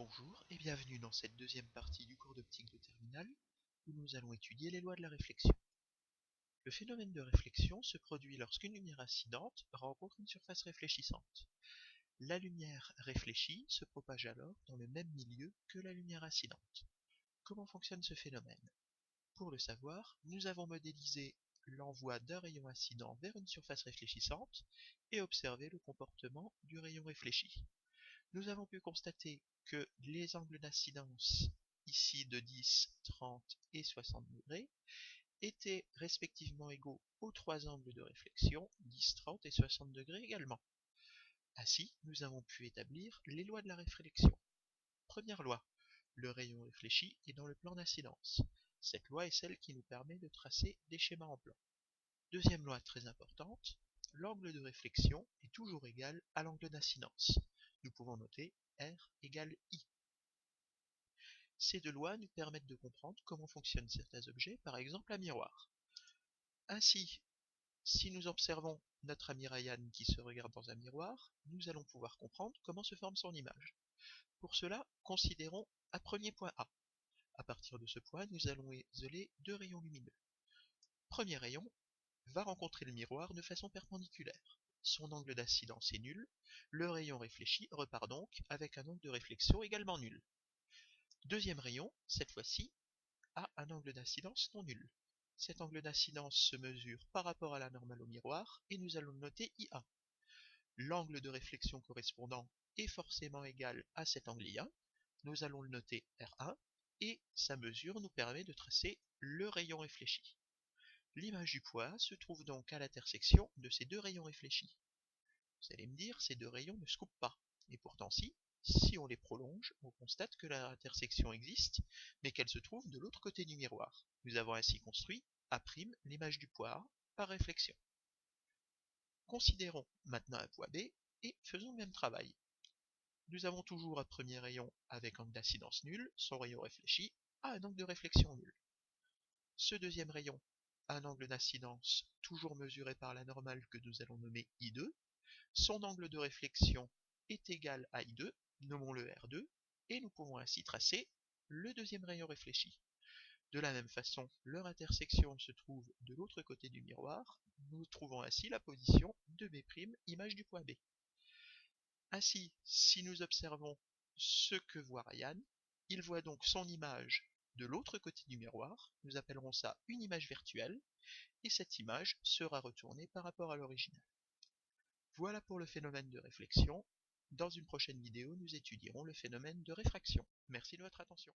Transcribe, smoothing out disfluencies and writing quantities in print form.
Bonjour et bienvenue dans cette deuxième partie du cours d'optique de terminale où nous allons étudier les lois de la réflexion. Le phénomène de réflexion se produit lorsqu'une lumière incidente rencontre une surface réfléchissante. La lumière réfléchie se propage alors dans le même milieu que la lumière incidente. Comment fonctionne ce phénomène? Pour le savoir, nous avons modélisé l'envoi d'un rayon incident vers une surface réfléchissante et observé le comportement du rayon réfléchi. Nous avons pu constater que les angles d'incidence, ici de 10, 30 et 60 degrés, étaient respectivement égaux aux trois angles de réflexion, 10, 30 et 60 degrés également. Ainsi, nous avons pu établir les lois de la réflexion. Première loi, le rayon réfléchi est dans le plan d'incidence. Cette loi est celle qui nous permet de tracer des schémas en plan. Deuxième loi très importante, l'angle de réflexion est toujours égal à l'angle d'incidence. Nous pouvons noter R égale I. Ces deux lois nous permettent de comprendre comment fonctionnent certains objets, par exemple un miroir. Ainsi, si nous observons notre ami Ryan qui se regarde dans un miroir, nous allons pouvoir comprendre comment se forme son image. Pour cela, considérons un premier point A. À partir de ce point, nous allons isoler deux rayons lumineux. Premier rayon va rencontrer le miroir de façon perpendiculaire. Son angle d'incidence est nul, le rayon réfléchi repart donc avec un angle de réflexion également nul. Deuxième rayon, cette fois-ci, a un angle d'incidence non nul. Cet angle d'incidence se mesure par rapport à la normale au miroir et nous allons le noter IA. L'angle de réflexion correspondant est forcément égal à cet angle IA. Nous allons le noter R1 et sa mesure nous permet de tracer le rayon réfléchi. L'image du point se trouve donc à l'intersection de ces deux rayons réfléchis. Vous allez me dire, ces deux rayons ne se coupent pas. Et pourtant si on les prolonge, on constate que l'intersection existe, mais qu'elle se trouve de l'autre côté du miroir. Nous avons ainsi construit A', l'image du point A, par réflexion. Considérons maintenant un point B et faisons le même travail. Nous avons toujours un premier rayon avec angle d'incidence nul, son rayon réfléchi a un angle de réflexion nul. Ce deuxième rayon a un angle d'incidence toujours mesuré par la normale que nous allons nommer I2. Son angle de réflexion est égal à I2, nommons-le R2, et nous pouvons ainsi tracer le deuxième rayon réfléchi. De la même façon, leur intersection se trouve de l'autre côté du miroir, nous trouvons ainsi la position de B', image du point B. Ainsi, si nous observons ce que voit Ryan, il voit donc son image de l'autre côté du miroir, nous appellerons ça une image virtuelle, et cette image sera retournée par rapport à l'original. Voilà pour le phénomène de réflexion. Dans une prochaine vidéo, nous étudierons le phénomène de réfraction. Merci de votre attention.